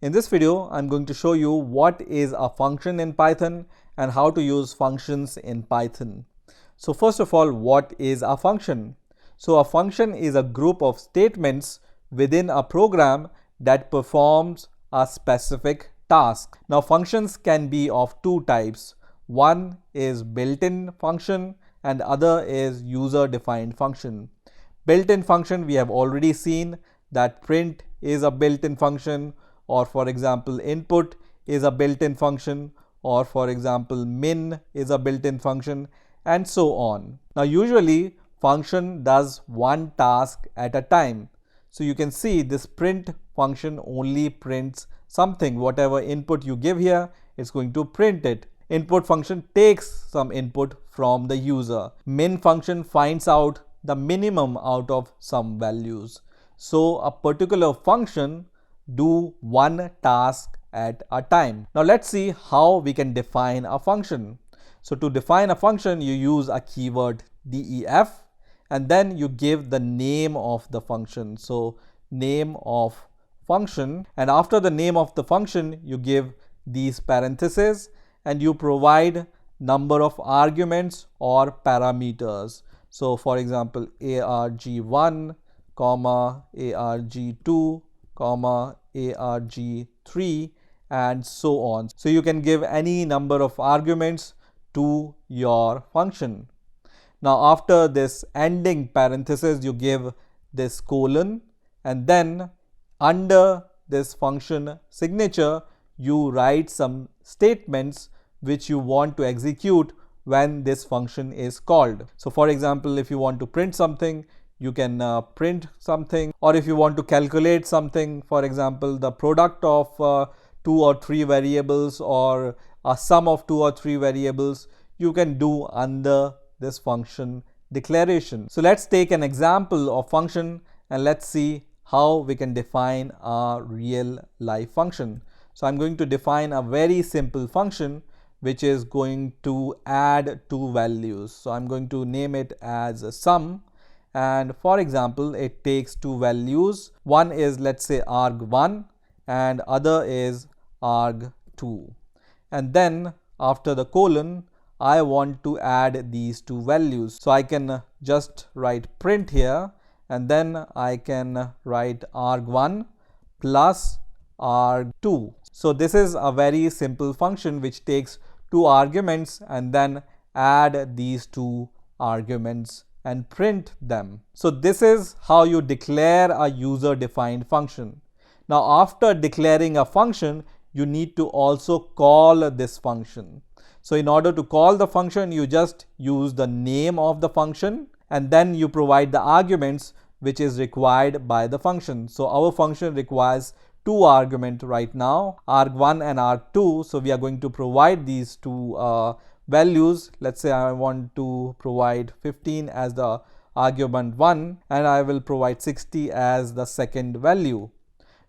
In this video, I'm going to show you what is a function in Python and how to use functions in Python. So first of all, what is a function? So a function is a group of statements within a program that performs a specific task. Now functions can be of two types. One is built-in function and other is user-defined function. Built-in function, we have already seen that print is a built-in function, or for example input is a built-in function, or for example min is a built-in function, and so on. Now usually function does one task at a time. So you can see this print function only prints something. Whatever input you give here, it's going to print it. Input function takes some input from the user. Min function finds out the minimum out of some values. So a particular function do one task at a time. Now let's see how we can define a function. So to define a function, you use a keyword def and then you give the name of the function. So name of function, and after the name of the function you give these parentheses and you provide number of arguments or parameters. So for example arg1, arg2, arg3, and so on. So you can give any number of arguments to your function. Now after this ending parenthesis you give this colon, and then under this function signature you write some statements which you want to execute when this function is called. So for example, if you want to print something, you can print something, or if you want to calculate something, for example the product of 2 or 3 variables or a sum of 2 or 3 variables, you can do under this function declaration. So let's take an example of function and let's see how we can define a real life function. So I'm going to define a very simple function which is going to add two values. So I'm going to name it as a sum, and for example it takes two values. One is, let's say, arg1 and other is arg2, and then after the colon I want to add these two values. So I can just write print here, and then I can write arg1 plus arg2. So this is a very simple function which takes two arguments and then add these two arguments and print them. So this is how you declare a user-defined function. Now after declaring a function, you need to also call this function. So in order to call the function, you just use the name of the function and then you provide the arguments which is required by the function. So our function requires two arguments right now, arg1 and arg2. So we are going to provide these two values. Let's say I want to provide 15 as the argument 1 and I will provide 60 as the second value.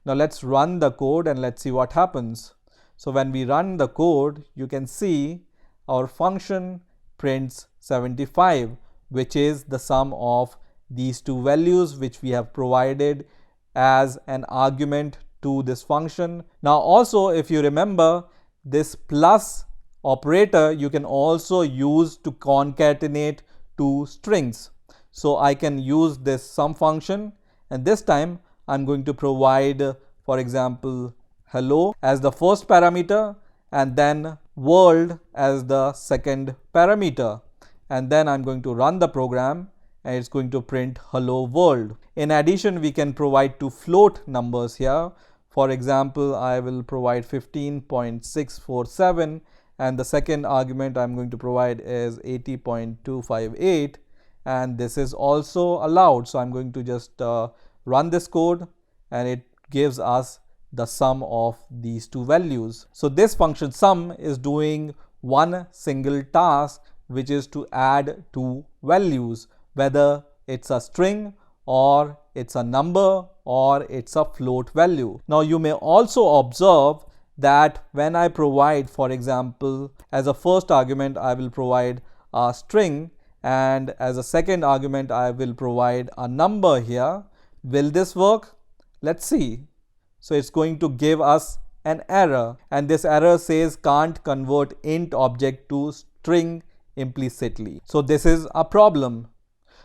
Now let's run the code and let's see what happens. So when we run the code, you can see our function prints 75, which is the sum of these two values which we have provided as an argument to this function. Now also, if you remember, this plus operator you can also use to concatenate two strings. So I can use this sum function, and this time I'm going to provide, for example, hello as the first parameter and then world as the second parameter, and then I'm going to run the program and it's going to print hello world. In addition, we can provide two float numbers here. For example, I will provide 15.647 and the second argument I'm going to provide is 80.258, and this is also allowed. So I'm going to just run this code and it gives us the sum of these two values. So this function sum is doing one single task, which is to add two values, whether it's a string or it's a number or it's a float value. Now you may also observe that when I provide, for example, as a first argument I will provide a string and as a second argument I will provide a number here. Will this work? Let's see. So it's going to give us an error, and this error says can't convert int object to string implicitly. So this is a problem.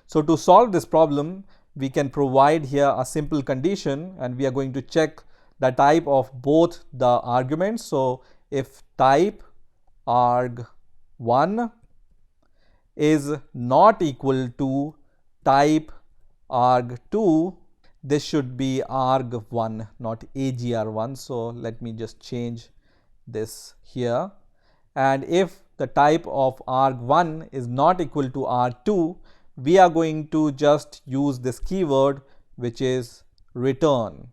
So to solve this problem, we can provide here a simple condition, and we are going to check the type of both the arguments. So if type arg1 is not equal to type arg2, this should be arg1, not agr1. So let me just change this here. And if the type of arg1 is not equal to arg2, we are going to just use this keyword, which is return.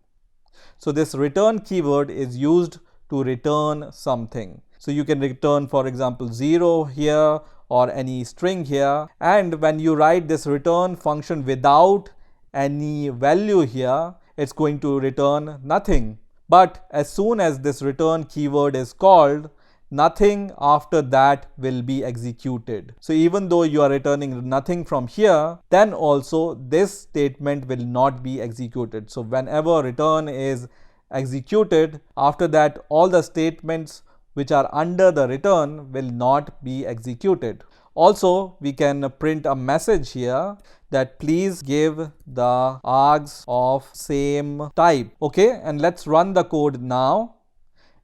So this return keyword is used to return something. So you can return, for example, 0 here or any string here. And when you write this return function without any value here, it's going to return nothing. But as soon as this return keyword is called, nothing after that will be executed. So even though you are returning nothing from here, then also this statement will not be executed. So whenever return is executed, after that all the statements which are under the return will not be executed. Also, we can print a message here that please give the args of same type. Okay, and let's run the code now,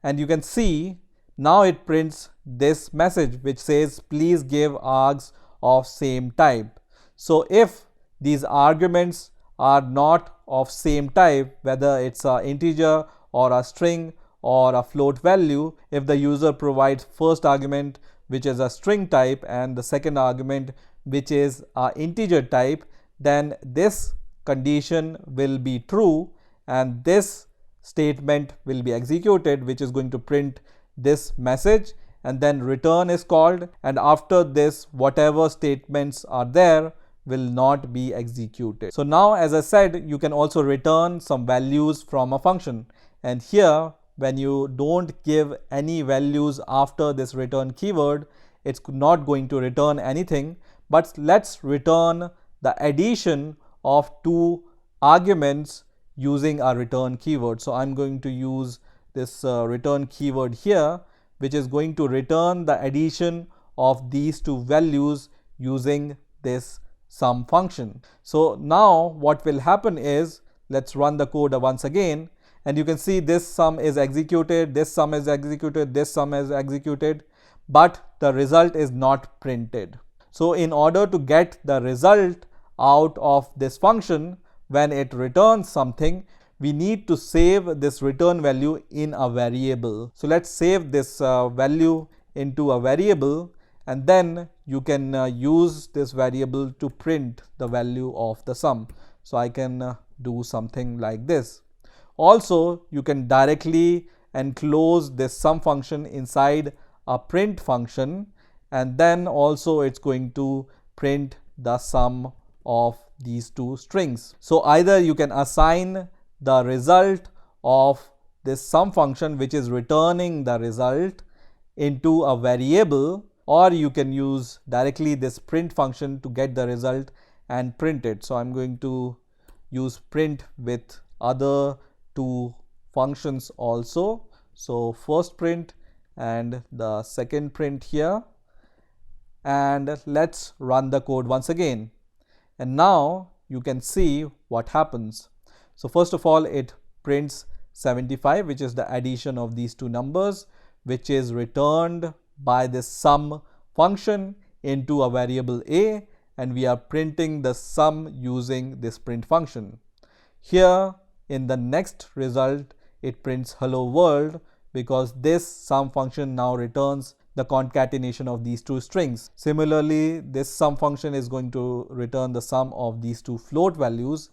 and you can see now it prints this message which says please give args of same type. So if these arguments are not of same type, whether it's an integer or a string or a float value, if the user provides first argument which is a string type and the second argument which is an integer type, then this condition will be true and this statement will be executed, which is going to print this message, and then return is called, and after this whatever statements are there will not be executed. So now, as I said, you can also return some values from a function, and here when you don't give any values after this return keyword, it's not going to return anything. But let's return the addition of two arguments using a return keyword. So I'm going to use this return keyword here, which is going to return the addition of these two values using this sum function. So now what will happen is, let's run the code once again, and you can see this sum is executed, this sum is executed, this sum is executed, but the result is not printed. So in order to get the result out of this function when it returns something, we need to save this return value in a variable. So let's save this value into a variable, and then you can use this variable to print the value of the sum. So I can do something like this. Also, you can directly enclose this sum function inside a print function, and then also it's going to print the sum of these two strings. So either you can assign the result of this sum function, which is returning the result, into a variable, or you can use directly this print function to get the result and print it. So I'm going to use print with other two functions also. So first print and the second print here, and let's run the code once again, and now you can see what happens. So first of all, it prints 75, which is the addition of these two numbers, which is returned by this sum function into a variable a, and we are printing the sum using this print function. Here in the next result, it prints hello world, because this sum function now returns the concatenation of these two strings. Similarly, this sum function is going to return the sum of these two float values.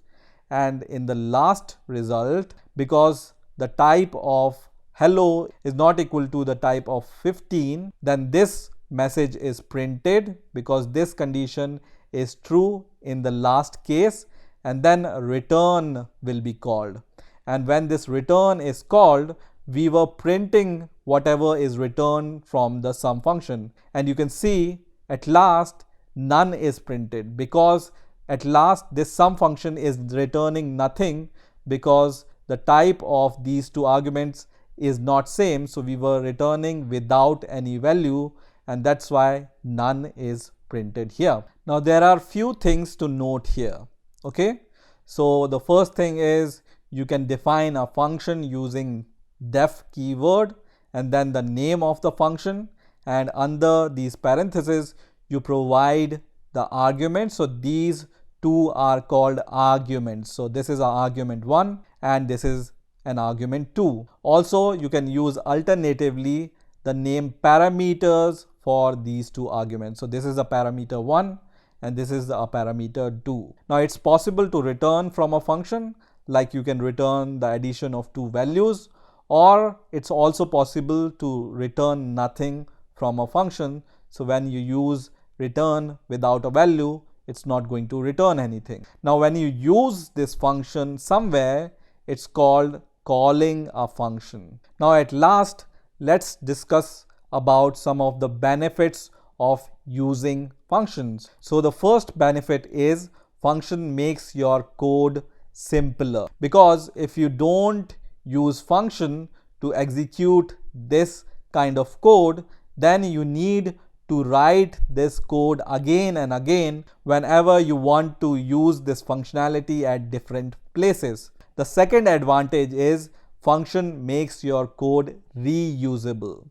And in the last result, because the type of hello is not equal to the type of 15, then this message is printed because this condition is true in the last case, and then return will be called. And when this return is called, we were printing whatever is returned from the sum function, and you can see at last none is printed, because at last this sum function is returning nothing, because the type of these two arguments is not same, so we were returning without any value, and that's why none is printed here. Now there are few things to note here. Okay, so the first thing is you can define a function using def keyword and then the name of the function, and under these parentheses you provide the argument. So these two are called arguments. So this is an argument 1 and this is an argument 2. Also you can use alternatively the name parameters for these two arguments. So this is a parameter 1 and this is a parameter 2. Now it's possible to return from a function, like you can return the addition of two values, or it's also possible to return nothing from a function. So when you use return without a value, it's not going to return anything. Now when you use this function somewhere, it's called calling a function. Now at last, let's discuss about some of the benefits of using functions. So the first benefit is function makes your code simpler, because if you don't use function to execute this kind of code, then you need to write this code again and again whenever you want to use this functionality at different places. The second advantage is function makes your code reusable.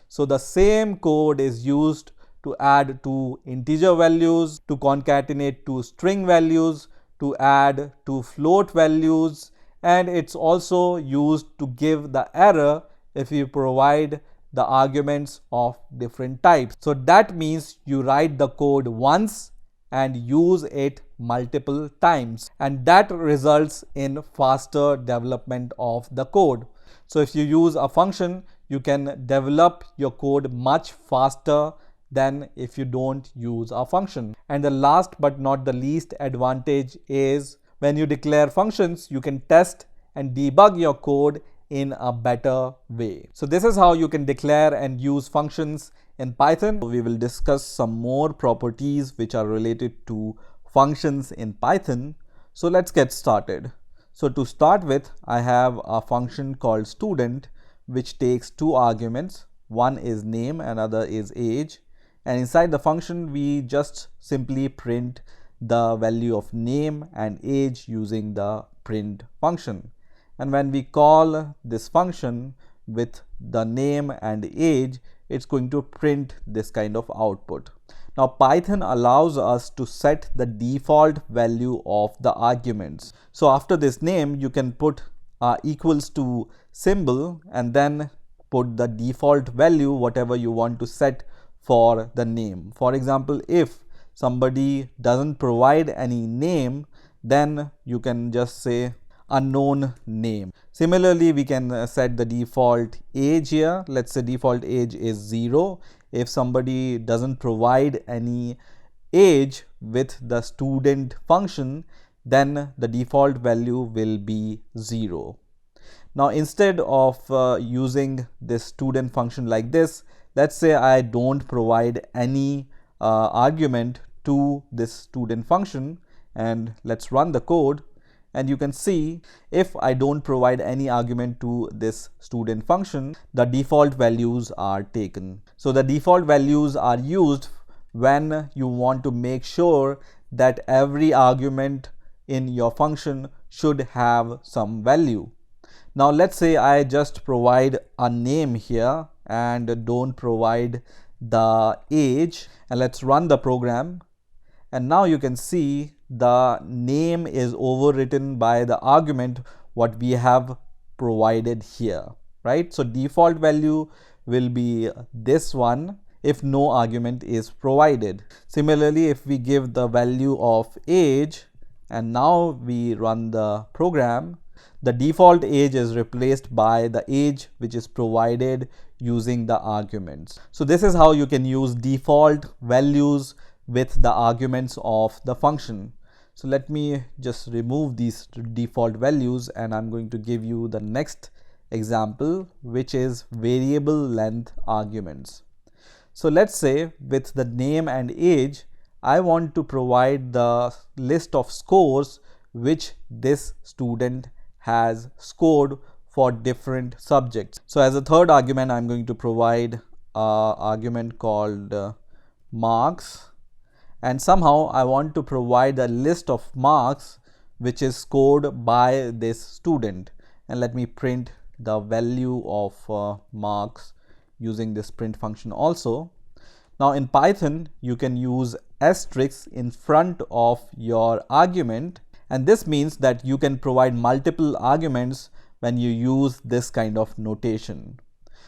So the same code is used to add two integer values, to concatenate two string values, to add two float values, and it's also used to give the error if you provide the arguments of different types. So that means you write the code once and use it multiple times, and that results in faster development of the code. So if you use a function, you can develop your code much faster than if you don't use a function. And the last but not the least advantage is when you declare functions, you can test and debug your code in a better way. So this is how you can declare and use functions in Python. We will discuss some more properties which are related to functions in Python. So let's get started. So to start with, I have a function called student which takes two arguments. One is name and other is age. And inside the function, we just simply print the value of name and age using the print function. And when we call this function with the name and age, it's going to print this kind of output. Now Python allows us to set the default value of the arguments. So after this name, you can put equals to symbol and then put the default value, whatever you want to set for the name. For example, if somebody doesn't provide any name, then you can just say unknown name. Similarly, we can set the default age here. Let's say default age is 0. If somebody doesn't provide any age with the student function, then the default value will be 0. Now instead of using this student function like this, let's say I don't provide any argument to this student function, and let's run the code. And you can see if I don't provide any argument to this student function, the default values are taken. So the default values are used when you want to make sure that every argument in your function should have some value. Now let's say I just provide a name here and don't provide the age, and let's run the program. And now you can see the name is overwritten by the argument what we have provided here, right? So default value will be this one if no argument is provided. Similarly, if we give the value of age and now we run the program, the default age is replaced by the age which is provided using the arguments. So this is how you can use default values with the arguments of the function. So let me just remove these default values, and I'm going to give you the next example, which is variable length arguments. So let's say with the name and age, I want to provide the list of scores which this student has scored for different subjects. So as a third argument, I'm going to provide an argument called marks, and somehow I want to provide a list of marks which is scored by this student, and let me print the value of marks using this print function also. Now in Python you can use asterisk in front of your argument, and this means that you can provide multiple arguments when you use this kind of notation.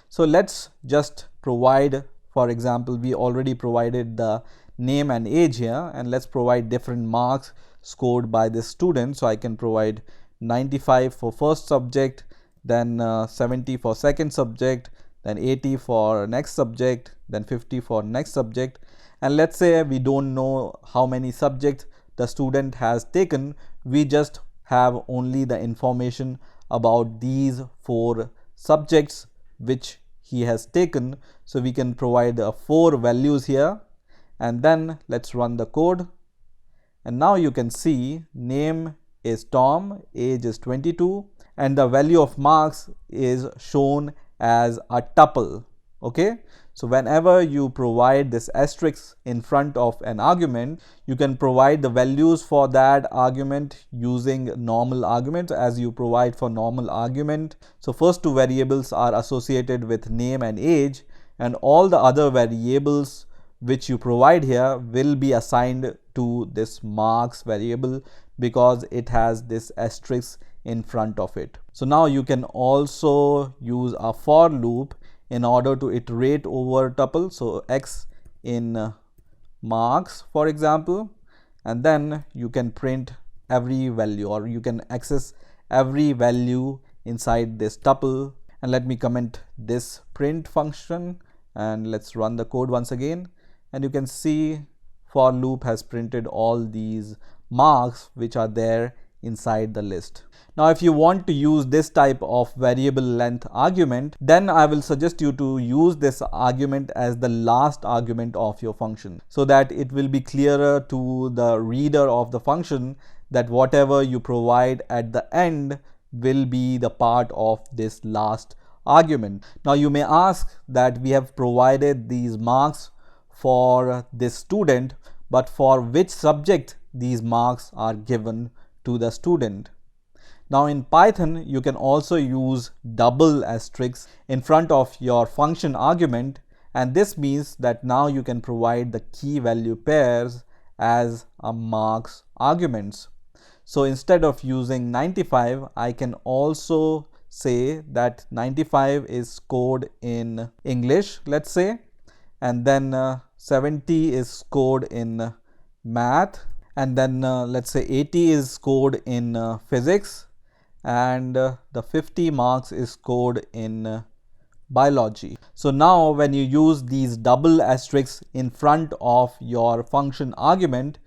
So let's just provide, for example, we already provided the name and age here, and let's provide different marks scored by this student. So I can provide 95 for first subject, then 70 for second subject, then 80 for next subject, then 50 for next subject. And let's say we don't know how many subjects the student has taken, we just have only the information about these 4 subjects which he has taken. So we can provide 4 values here, and then let's run the code. And now you can see name is Tom, age is 22, and the value of marks is shown as a tuple. Okay, so whenever you provide this asterisk in front of an argument, you can provide the values for that argument using normal arguments as you provide for normal argument. So first 2 variables are associated with name and age, and all the other variables which you provide here will be assigned to this marks variable because it has this asterisk in front of it. So now you can also use a for loop in order to iterate over tuple. So x in marks, for example, and then you can print every value, or you can access every value inside this tuple. And let me comment this print function, and let's run the code once again, and you can see for loop has printed all these marks which are there inside the list. Now if you want to use this type of variable length argument, then I will suggest you to use this argument as the last argument of your function, so that it will be clearer to the reader of the function that whatever you provide at the end will be the part of this last argument. Now you may ask that we have provided these marks for this student, but for which subject these marks are given to the student? Now in Python you can also use double asterisk in front of your function argument, and this means that now you can provide the key value pairs as a marks arguments. So instead of using 95, I can also say that 95 is scored in English, let's say, and then 70 is scored in math, and then let's say 80 is scored in physics, and the 50 marks is scored in biology. So now when you use these double asterisks in front of your function argument,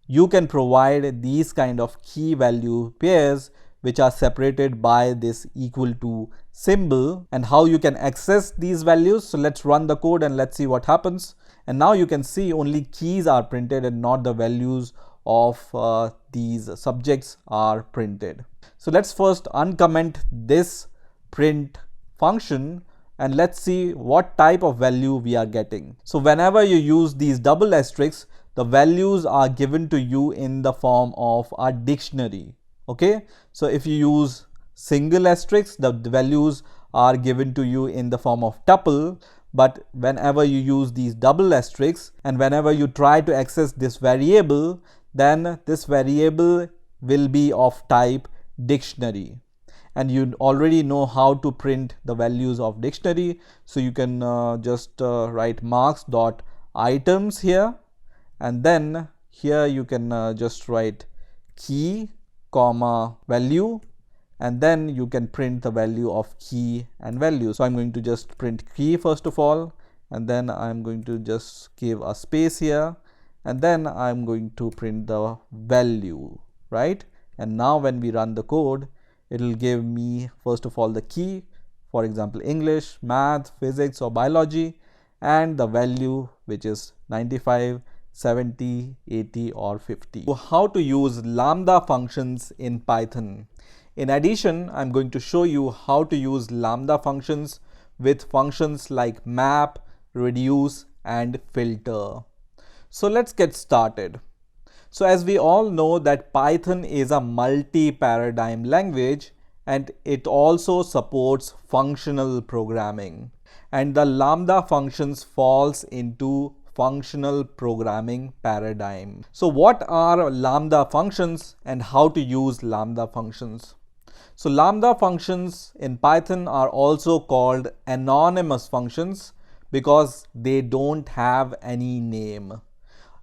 you can provide these kind of key value pairs which are separated by this equal to symbol. And how you can access these values, so let's run the code and let's see what happens. And now you can see only keys are printed and not the values of these subjects are printed. So let's first uncomment this print function and let's see what type of value we are getting. So whenever you use these double asterisks, the values are given to you in the form of a dictionary. Okay, so if you use single asterisk, the values are given to you in the form of tuple. But whenever you use these double asterisks and whenever you try to access this variable, then this variable will be of type dictionary. And you already know how to print the values of dictionary. So you can just write marks.items here, and then here you can just write key comma value, and then you can print the value of key and value. So I'm going to just print key first of all, and then I'm going to just give a space here, and then I'm going to print the value, right? And now when we run the code, it will give me first of all the key, for example English, math, physics or biology, and the value which is 95, 70, 80 or 50. So how to use Lambda functions in Python? In addition, I'm going to show you how to use Lambda functions with functions like map, reduce, and filter. So let's get started. So as we all know that Python is a multi-paradigm language and it also supports functional programming. And the Lambda functions falls into functional programming paradigm. So what are Lambda functions and how to use Lambda functions? So Lambda functions in Python are also called anonymous functions because they don't have any name.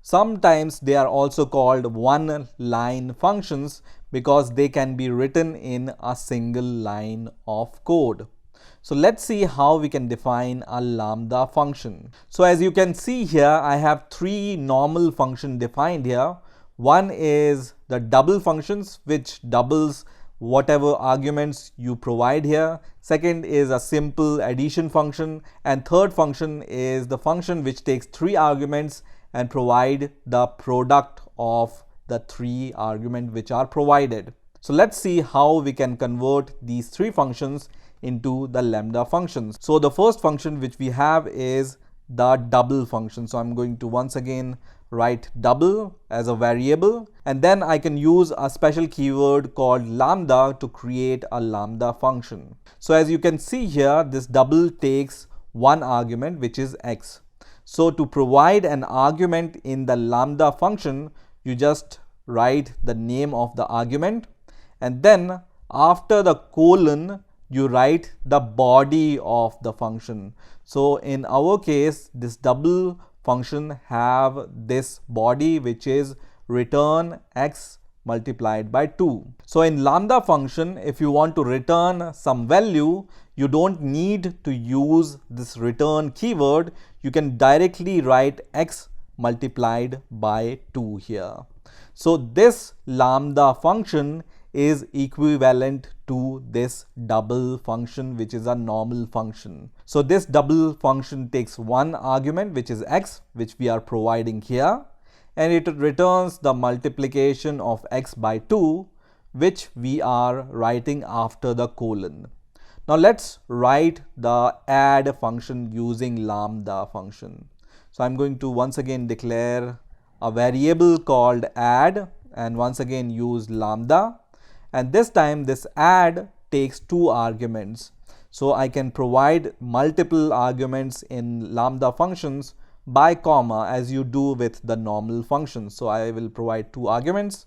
Sometimes they are also called one-line functions because they can be written in a single line of code. So let's see how we can define a Lambda function. So as you can see here, I have three normal functions defined here. One is the double functions, which doubles whatever arguments you provide here. Second is a simple addition function, and third function is the function which takes three arguments and provide the product of the three arguments which are provided. So let's see how we can convert these three functions into the Lambda functions. So the first function which we have is the double function. So I'm going to once again write double as a variable, and then I can use a special keyword called lambda to create a Lambda function. So as you can see here, this double takes one argument which is x. So to provide an argument in the Lambda function, you just write the name of the argument, and then after the colon you write the body of the function. So in our case, this double function have this body which is return x multiplied by 2. So in Lambda function, if you want to return some value, you don't need to use this return keyword. You can directly write x multiplied by 2 here. So this Lambda function is equivalent to this double function, which is a normal function. So this double function takes one argument which is x, which we are providing here, and it returns the multiplication of x by 2, which we are writing after the colon. Now let's write the add function using Lambda function. So I'm going to once again declare a variable called add and once again use Lambda, and this time this add takes two arguments. So I can provide multiple arguments in Lambda functions by comma as you do with the normal functions. So I will provide two arguments,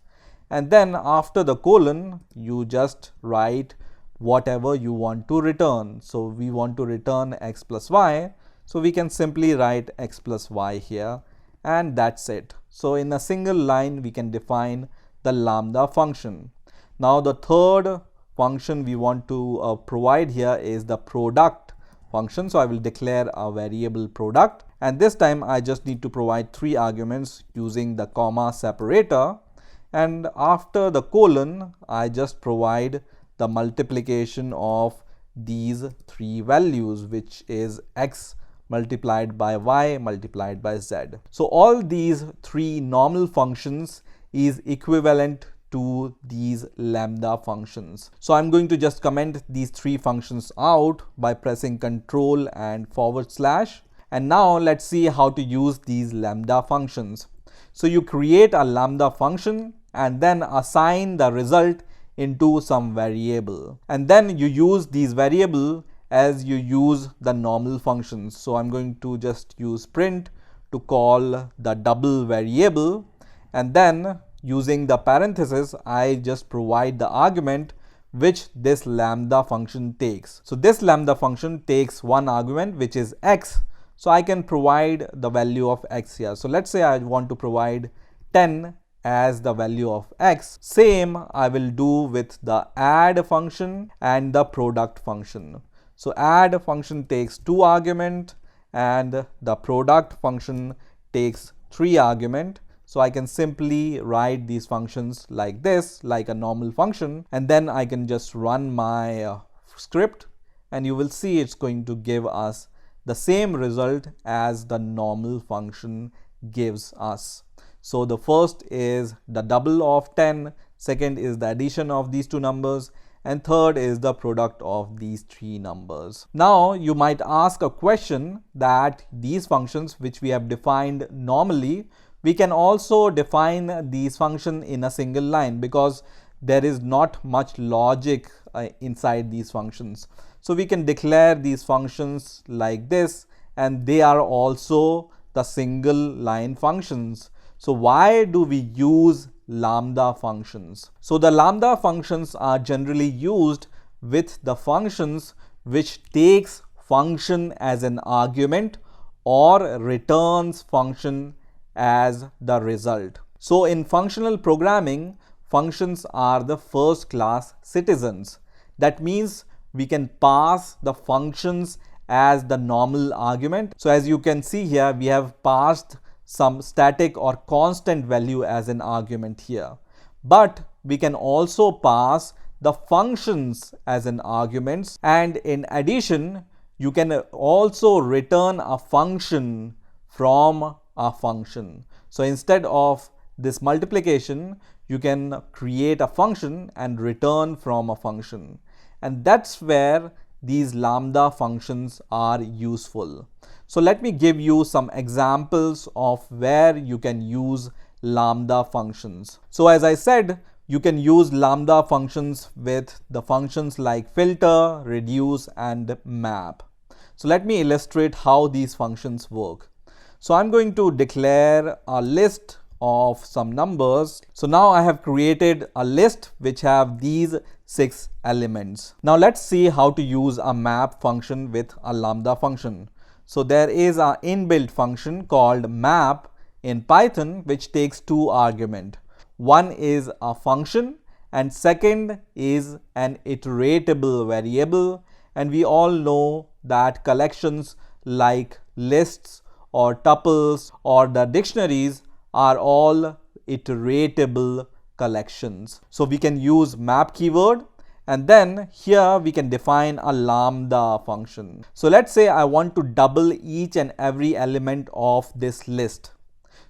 and then after the colon you just write whatever you want to return. So we want to return x plus y, so we can simply write x plus y here, and that's it. So in a single line we can define the Lambda function. Now the third function we want to provide here is the product function. So I will declare a variable product, and this time I just need to provide three arguments using the comma separator, and after the colon I just provide the multiplication of these three values, which is x multiplied by y multiplied by z. So all these three normal functions is equivalent to these Lambda functions. So I'm going to just comment these three functions out by pressing Ctrl and /. And now let's see how to use these Lambda functions. So you create a Lambda function and then assign the result into some variable, and then you use these variable as you use the normal functions. So I'm going to just use print to call the double variable, and then using the parenthesis I just provide the argument which this Lambda function takes. So this Lambda function takes one argument which is x, so I can provide the value of x here. So let's say I want to provide 10 as the value of x. Same I will do with the add function and the product function. So add function takes two argument and the product function takes three argument. So I can simply write these functions like this, like a normal function, and then I can just run my script, and you will see it's going to give us the same result as the normal function gives us. So the first is the double of 10, second is the addition of these two numbers, and third is the product of these three numbers. Now you might ask a question that these functions which we have defined normally, we can also define these functions in a single line because there is not much logic inside these functions. So we can declare these functions like this, and they are also the single line functions. So why do we use lambda functions? So the lambda functions are generally used with the functions which takes function as an argument or returns function as the result. So in functional programming, functions are the first class citizens. That means we can pass the functions as the normal argument. So as you can see here, we have passed some static or constant value as an argument here. But we can also pass the functions as an arguments, and in addition, you can also return a function from a function. So instead of this multiplication, you can create a function and return from a function. And that's where these lambda functions are useful. So let me give you some examples of where you can use lambda functions. So as I said, you can use lambda functions with the functions like filter, reduce, and map. So let me illustrate how these functions work. So I'm going to declare a list of some numbers. So now I have created a list which have these 6 elements. Now let's see how to use a map function with a lambda function. So there is an inbuilt function called map in Python which takes 2 arguments. One is a function and second is an iteratable variable, and we all know that collections like lists or tuples or the dictionaries are all iteratable collections. So we can use map keyword, and then here we can define a lambda function. So let's say I want to double each and every element of this list.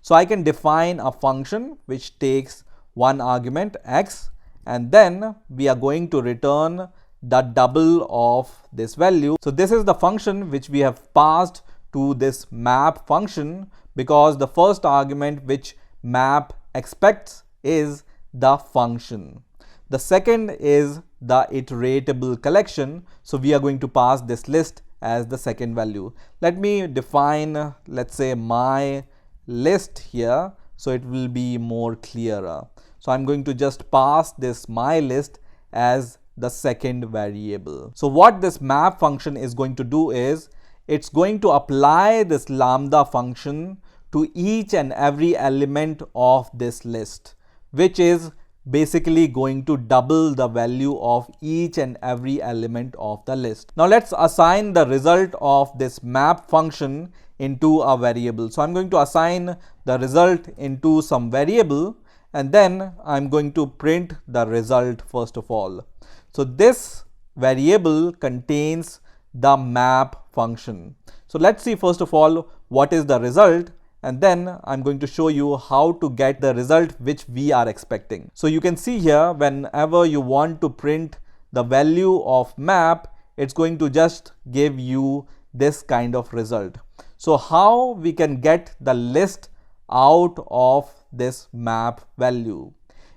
So I can define a function which takes one argument x, and then we are going to return the double of this value. So this is the function which we have passed to this map function, because the first argument which map expects is the function. The second is the iteratable collection, so we are going to pass this list as the second value. Let me define, let's say, my list here so it will be more clearer. So I'm going to just pass this my list as the second variable. So what this map function is going to do is it's going to apply this lambda function to each and every element of this list, which is basically going to double the value of each and every element of the list. Now let's assign the result of this map function into a variable. So I'm going to assign the result into some variable, and then I'm going to print the result first of all. So this variable contains the map function. So let's see first of all what is the result, and then I'm going to show you how to get the result which we are expecting. So you can see here, whenever you want to print the value of map, it's going to just give you this kind of result. So how we can get the list out of this map value?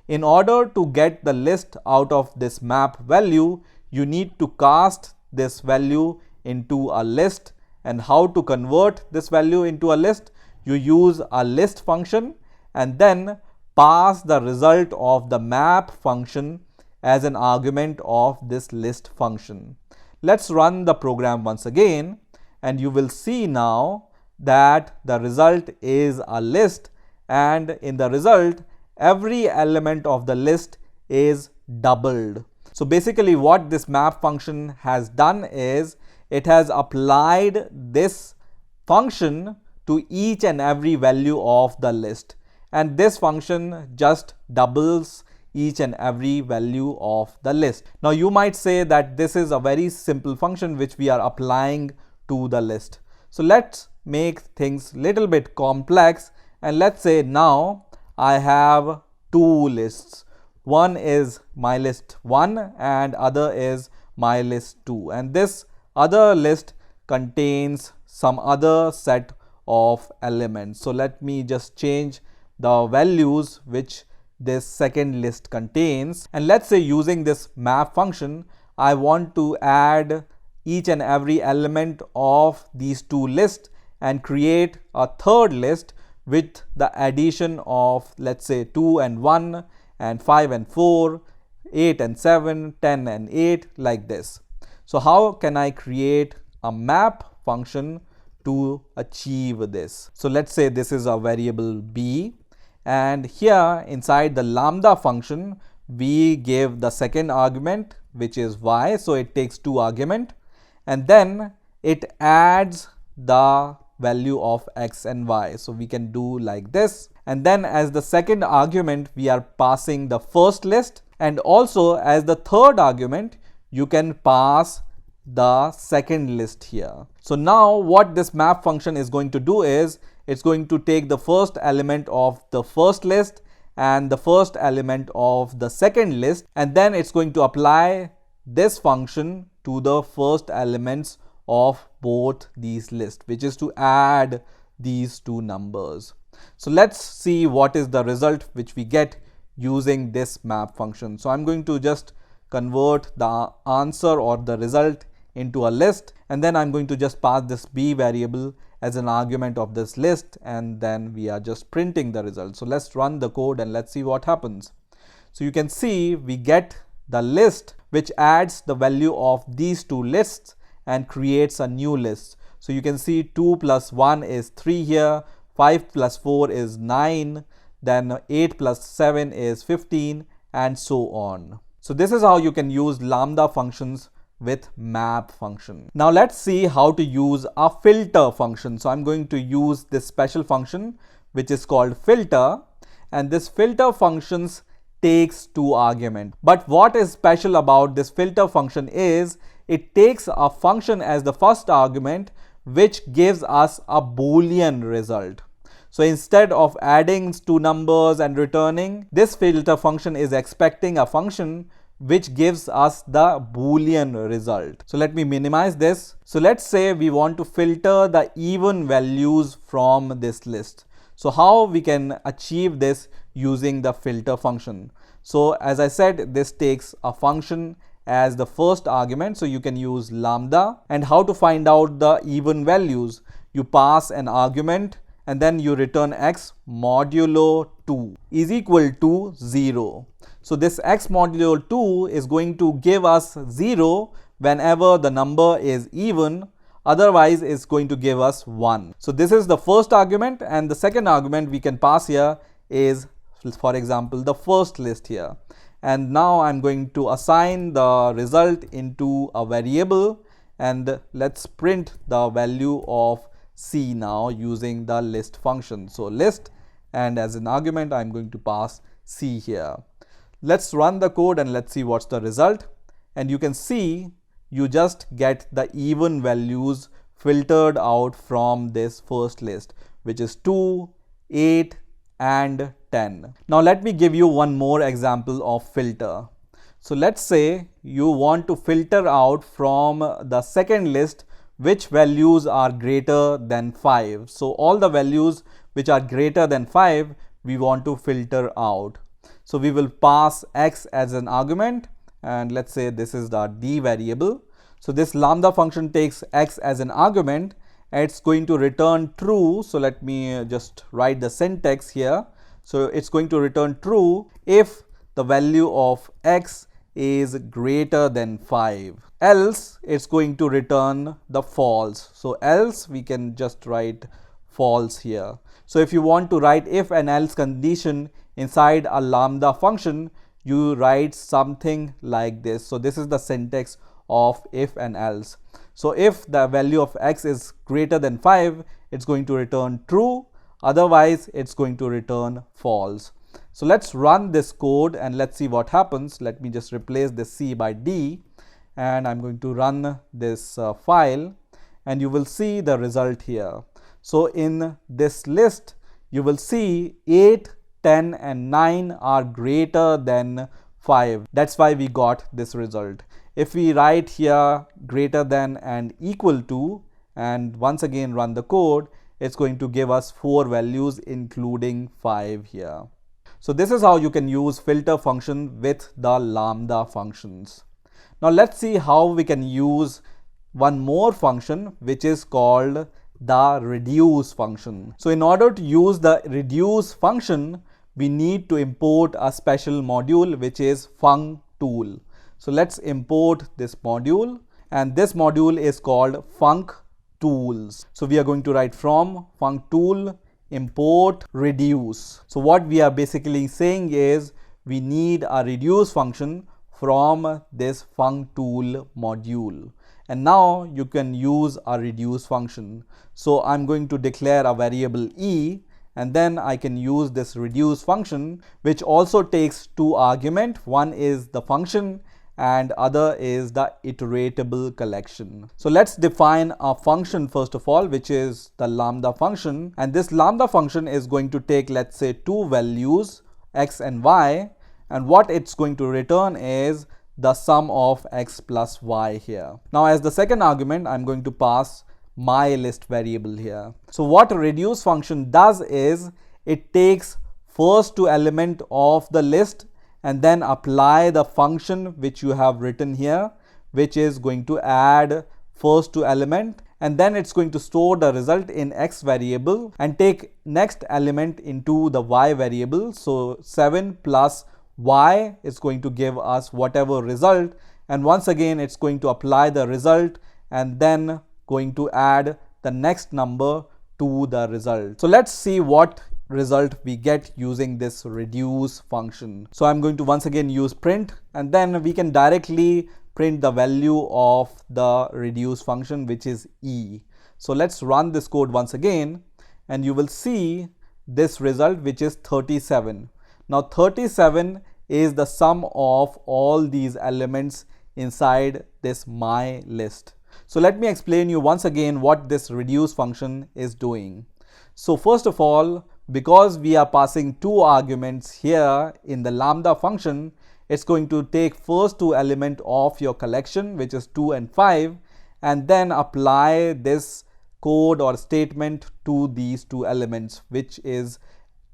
In order to get the list out of this map value, you need to cast this value into a list. And how to convert this value into a list? You use a list function and then pass the result of the map function as an argument of this list function. Let's run the program once again, and you will see now that the result is a list, and in the result every element of the list is doubled. So basically what this map function has done is it has applied this function to each and every value of the list, and this function just doubles each and every value of the list. Now you might say that this is a very simple function which we are applying to the list. So let's make things little bit complex, and let's say now I have two lists. one is my list 1 and other is my list 2, and this other list contains some other set of elements. So let me just change the values which this second list contains, and let's say using this map function I want to add each and every element of these two lists and create a third list with the addition of, let's say, 2 and 1 and 5 and 4, 8 and 7, 10 and 8, like this. So how can I create a map function to achieve this? So let's say this is a variable b, and here inside the lambda function we give the second argument, which is y, so it takes 2 arguments, and then it adds the value of x and y. So we can do like this, and then as the second argument we are passing the first list, and also as the third argument you can pass the second list here. So now what this map function is going to do is it's going to take the first element of the first list and the first element of the second list, and then it's going to apply this function to the first elements of both these lists, which is to add these two numbers. So let's see what is the result which we get using this map function. So I'm going to just convert the answer or the result into a list, and then I'm going to just pass this b variable as an argument of this list, and then we are just printing the result. So let's run the code and let's see what happens. So you can see we get the list which adds the value of these two lists and creates a new list. So you can see 2 plus 1 is 3 here, 5 plus 4 is 9, then 8 plus 7 is 15, and so on. So this is how you can use lambda functions with map function. Now let's see how to use a filter function. So I'm going to use this special function which is called filter, and this filter functions takes 2 arguments. But what is special about this filter function is it takes a function as the first argument which gives us a Boolean result. So instead of adding 2 numbers and returning, this filter function is expecting a function which gives us the Boolean result. So let me minimize this. So let's say we want to filter the even values from this list. So how we can achieve this using the filter function? So as I said, this takes a function as the first argument, so you can use lambda. And how to find out the even values? You pass an argument and then you return x modulo 2 is equal to 0. So this x modulo 2 is going to give us 0 whenever the number is even, otherwise it's going to give us 1. So this is the first argument, and the second argument we can pass here is, for example, the first list here. And now I'm going to assign the result into a variable, and let's print the value of c now using the list function. So list, and as an argument I'm going to pass c here. Let's run the code and let's see what's the result. And you can see you just get the even values filtered out from this first list, which is 2, 8 and 10. Now let me give you one more example of filter. So let's say you want to filter out from the second list which values are greater than 5. So all the values which are greater than 5 we want to filter out. So we will pass x as an argument, and let's say this is the d variable. So this lambda function takes x as an argument, and it's going to return true. So let me just write the syntax here. So it's going to return true if the value of x is greater than 5. Else it's going to return the false. So else we can just write false here. So if you want to write if and else condition inside a lambda function, you write something like this. So this is the syntax of if and else. So if the value of x is greater than 5, it's going to return true, otherwise it's going to return false. So let's run this code and let's see what happens. Let me just replace this c by d, and I'm going to run this file, and you will see the result here. So in this list you will see 8, 10 and 9 are greater than 5. That's why we got this result. If we write here greater than and equal to and once again run the code, it's going to give us 4 values including 5 here. So this is how you can use filter function with the Lambda functions. Now let's see how we can use one more function which is called the reduce function. So in order to use the reduce function, we need to import a special module which is functool. So let's import this module, and this module is called functools. So we are going to write from functool import reduce. So what we are basically saying is we need a reduce function from this functool module. And now you can use a reduce function. So I'm going to declare a variable e, and then I can use this reduce function, which also takes 2 arguments. One is the function and other is the iteratable collection. So let's define a function first of all, which is the Lambda function. And this Lambda function is going to take, let's say, 2 values, x and y. And what it's going to return is the sum of x plus y here. Now as the second argument, I'm going to pass my list variable here. So what a reduce function does is it takes first 2 elements of the list and then apply the function which you have written here, which is going to add first 2 elements, and then it's going to store the result in x variable and take next element into the y variable. So 7 plus y is going to give us whatever result, and once again it's going to apply the result and then going to add the next number to the result. So let's see what result we get using this reduce function. So I'm going to once again use print, and then we can directly print the value of the reduce function, which is e. So let's run this code once again, and you will see this result, which is 37. Now 37 is the sum of all these elements inside this my list. So let me explain you once again what this reduce function is doing. So first of all, because we are passing 2 arguments here in the Lambda function, it's going to take first 2 elements of your collection, which is 2 and 5, and then apply this code or statement to these 2 elements, which is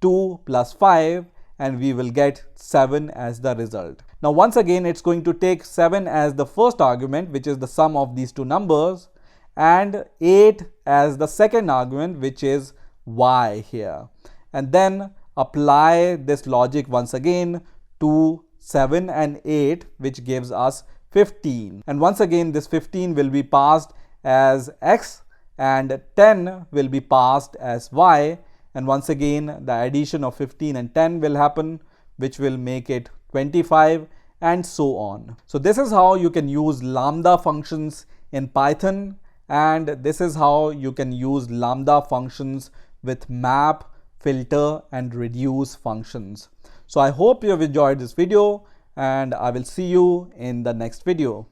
2 plus 5, and we will get 7 as the result. Now once again it's going to take 7 as the first argument, which is the sum of these 2 numbers, and 8 as the second argument, which is y here, and then apply this logic once again to 7 and 8, which gives us 15, and once again this 15 will be passed as x and 10 will be passed as y, and once again the addition of 15 and 10 will happen, which will make it 25, and so on. So this is how you can use Lambda functions in Python, and this is how you can use Lambda functions with map, filter and reduce functions. So I hope you have enjoyed this video, and I will see you in the next video.